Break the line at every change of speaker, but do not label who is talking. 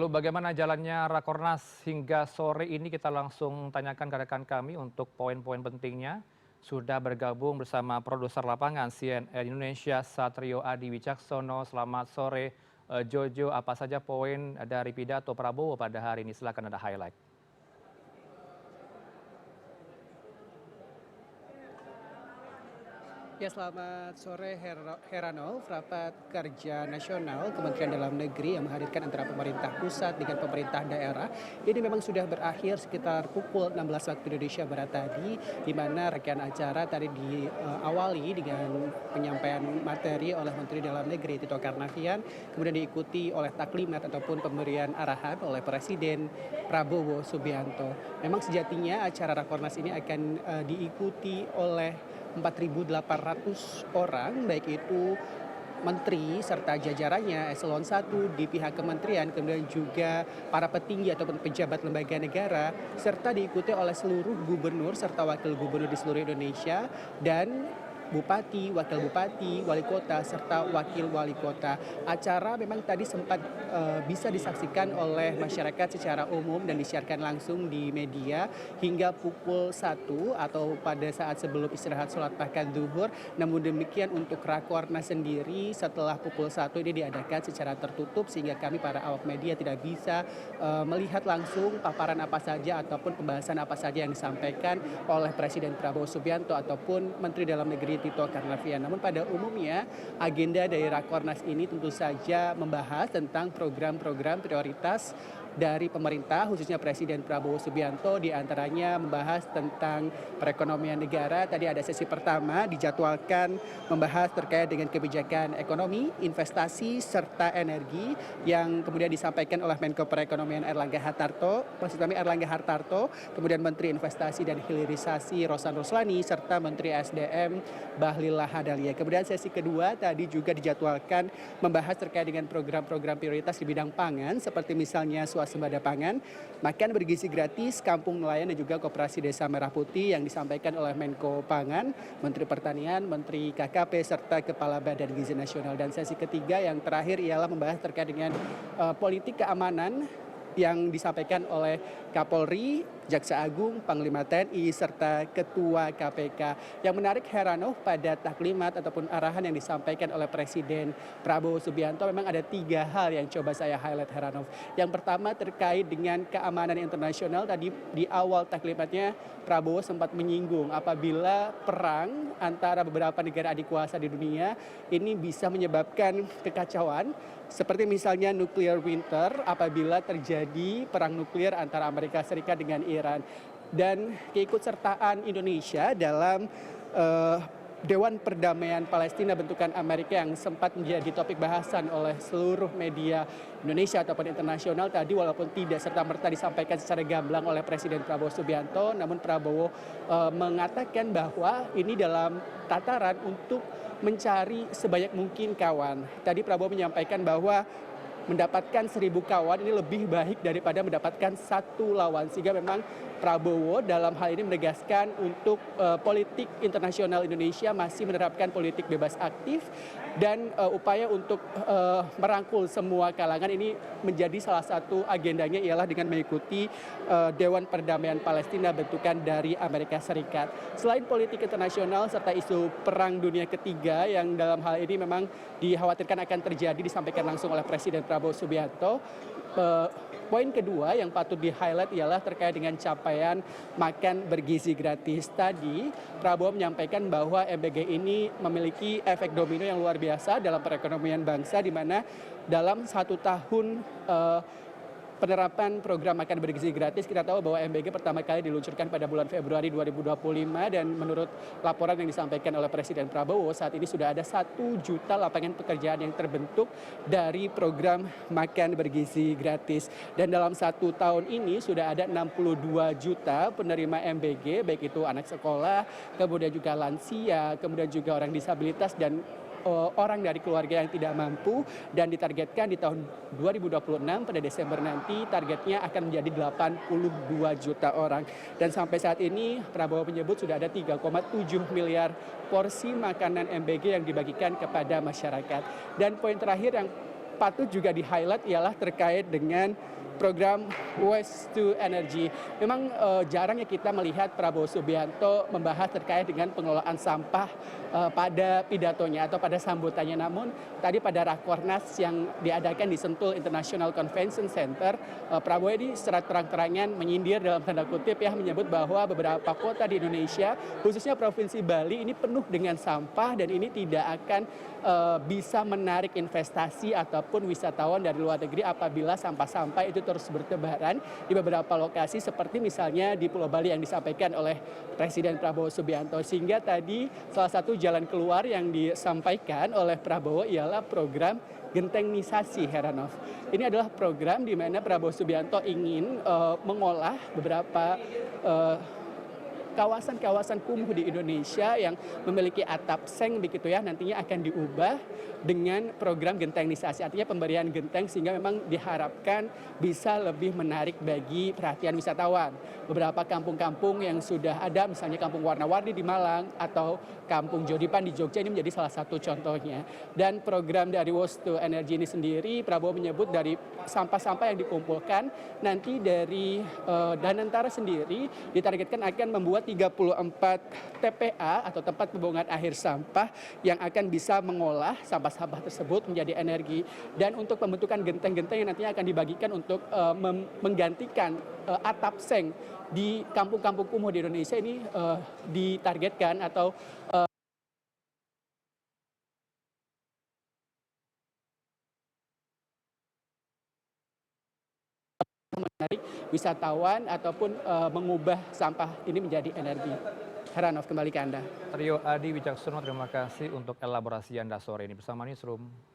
Lalu bagaimana jalannya Rakornas hingga sore ini kita langsung tanyakan ke rekan kami untuk poin-poin pentingnya. Sudah bergabung bersama produser lapangan CNN Indonesia Satrio Adi Wicaksono. Selamat sore Jojo, apa saja poin dari pidato Prabowo pada hari ini? Silakan ada highlight.
Ya, selamat sore Heranov. Rapat Kerja Nasional Kementerian Dalam Negeri yang menghadirkan antara pemerintah pusat dengan pemerintah daerah ini memang sudah berakhir sekitar pukul 16 waktu Indonesia Barat tadi, di mana rangkaian acara tadi diawali dengan penyampaian materi oleh Menteri Dalam Negeri Tito Karnavian, kemudian diikuti oleh taklimat ataupun pemberian arahan oleh Presiden Prabowo Subianto. Memang sejatinya acara Rakornas ini akan diikuti oleh 4.800 orang, baik itu menteri serta jajarannya eselon 1 di pihak kementerian, kemudian juga para petinggi ataupun pejabat lembaga negara, serta diikuti oleh seluruh gubernur serta wakil gubernur di seluruh Indonesia dan bupati, wakil bupati, wali kota, serta wakil wali kota. Acara memang tadi sempat bisa disaksikan oleh masyarakat secara umum dan disiarkan langsung di media hingga pukul 1 atau pada saat sebelum istirahat sholat makan zuhur. Namun demikian untuk Rakornas sendiri setelah pukul 1 ini diadakan secara tertutup sehingga kami para awak media tidak bisa melihat langsung paparan apa saja ataupun pembahasan apa saja yang disampaikan oleh Presiden Prabowo Subianto ataupun Menteri Dalam Negeri Tito Karnavian. Namun pada umumnya agenda dari Rakornas ini tentu saja membahas tentang program-program prioritas dari pemerintah, khususnya Presiden Prabowo Subianto, diantaranya membahas tentang perekonomian negara. Tadi ada sesi pertama dijadwalkan membahas terkait dengan kebijakan ekonomi, investasi, serta energi yang kemudian disampaikan oleh Menko Perekonomian Erlangga Hartarto, kemudian Menteri Investasi dan Hilirisasi Rosan Roslani, serta Menteri SDM Bahlil Lahadalia. Kemudian sesi kedua tadi juga dijadwalkan membahas terkait dengan program-program prioritas di bidang pangan, seperti misalnya swasembada pangan, makan bergizi gratis, kampung nelayan dan juga koperasi desa Merah Putih yang disampaikan oleh Menko Pangan, Menteri Pertanian, Menteri KKP, serta Kepala Badan Gizi Nasional. Dan sesi ketiga yang terakhir ialah membahas terkait dengan politik keamanan yang disampaikan oleh Kapolri, Jaksa Agung, Panglima TNI, serta Ketua KPK. Yang menarik Heranov, pada taklimat ataupun arahan yang disampaikan oleh Presiden Prabowo Subianto memang ada 3 hal yang coba saya highlight Heranov. Yang pertama terkait dengan keamanan internasional. Tadi di awal taklimatnya Prabowo sempat menyinggung apabila perang antara beberapa negara adik kuasa di dunia ini bisa menyebabkan kekacauan, seperti misalnya nuclear winter apabila terjadi perang nuklir antara Amerika Serikat dengan Iran. Dan keikutsertaan Indonesia dalam Dewan Perdamaian Palestina bentukan Amerika yang sempat menjadi topik bahasan oleh seluruh media Indonesia ataupun internasional tadi, walaupun tidak serta-merta disampaikan secara gamblang oleh Presiden Prabowo Subianto, namun Prabowo mengatakan bahwa ini dalam tataran untuk mencari sebanyak mungkin kawan. Tadi Prabowo menyampaikan bahwa mendapatkan 1.000 kawan ini lebih baik daripada mendapatkan 1 lawan, sehingga memang Prabowo dalam hal ini menegaskan untuk politik internasional Indonesia masih menerapkan politik bebas aktif dan upaya untuk merangkul semua kalangan ini menjadi salah satu agendanya ialah dengan mengikuti Dewan Perdamaian Palestina bentukan dari Amerika Serikat. Selain politik internasional serta isu Perang Dunia Ketiga yang dalam hal ini memang dikhawatirkan akan terjadi, disampaikan langsung oleh Presiden Prabowo Subianto. Poin kedua yang patut di-highlight ialah terkait dengan capaian makan bergizi gratis. Tadi Prabowo menyampaikan bahwa MBG ini memiliki efek domino yang luar biasa dalam perekonomian bangsa, di mana dalam 1 tahun penerapan program makan bergizi gratis, kita tahu bahwa MBG pertama kali diluncurkan pada bulan Februari 2025 dan menurut laporan yang disampaikan oleh Presiden Prabowo saat ini sudah ada 1 juta lapangan pekerjaan yang terbentuk dari program makan bergizi gratis. Dan dalam 1 tahun ini sudah ada 62 juta penerima MBG, baik itu anak sekolah, kemudian juga lansia, kemudian juga orang disabilitas dan orang dari keluarga yang tidak mampu, dan ditargetkan di tahun 2026 pada Desember nanti targetnya akan menjadi 82 juta orang. Dan sampai saat ini Prabowo menyebut sudah ada 3,7 miliar porsi makanan MBG yang dibagikan kepada masyarakat. Dan poin terakhir yang patut juga di-highlight ialah terkait dengan program Waste to Energy. Memang jarang ya kita melihat Prabowo Subianto membahas terkait dengan pengelolaan sampah pada pidatonya atau pada sambutannya. Namun tadi pada Rakornas yang diadakan di Sentul International Convention Center, Prabowo ini secara terang-terangan menyindir dalam tanda kutip ya, menyebut bahwa beberapa kota di Indonesia, khususnya Provinsi Bali ini penuh dengan sampah dan ini tidak akan bisa menarik investasi ataupun wisatawan dari luar negeri apabila sampah-sampah itu terus bertebaran di beberapa lokasi seperti misalnya di Pulau Bali yang disampaikan oleh Presiden Prabowo Subianto. Sehingga tadi salah satu jalan keluar yang disampaikan oleh Prabowo ialah program gentengnisasi, Heranov. Ini adalah program di mana Prabowo Subianto ingin mengolah beberapa kawasan-kawasan kumuh di Indonesia yang memiliki atap seng begitu ya, nantinya akan diubah dengan program gentengnisasi, artinya pemberian genteng sehingga memang diharapkan bisa lebih menarik bagi perhatian wisatawan. Beberapa kampung-kampung yang sudah ada, misalnya Kampung Warna-Warni di Malang atau Kampung Jodipan di Jogja ini menjadi salah satu contohnya. Dan program dari Waste to Energy ini sendiri, Prabowo menyebut dari sampah-sampah yang dikumpulkan nanti dari Danantara sendiri ditargetkan akan membuat 34 TPA atau tempat pembuangan akhir sampah yang akan bisa mengolah sampah-sampah tersebut menjadi energi. Dan untuk pembentukan genteng-genteng yang nantinya akan dibagikan untuk menggantikan atap seng di kampung-kampung kumuh di Indonesia ini ditargetkan atau menarik wisatawan ataupun mengubah sampah ini menjadi energi. Heranov, kembali ke Anda.
Trio Adi Wicaksono, terima kasih untuk elaborasi Anda sore ini bersama Newsroom.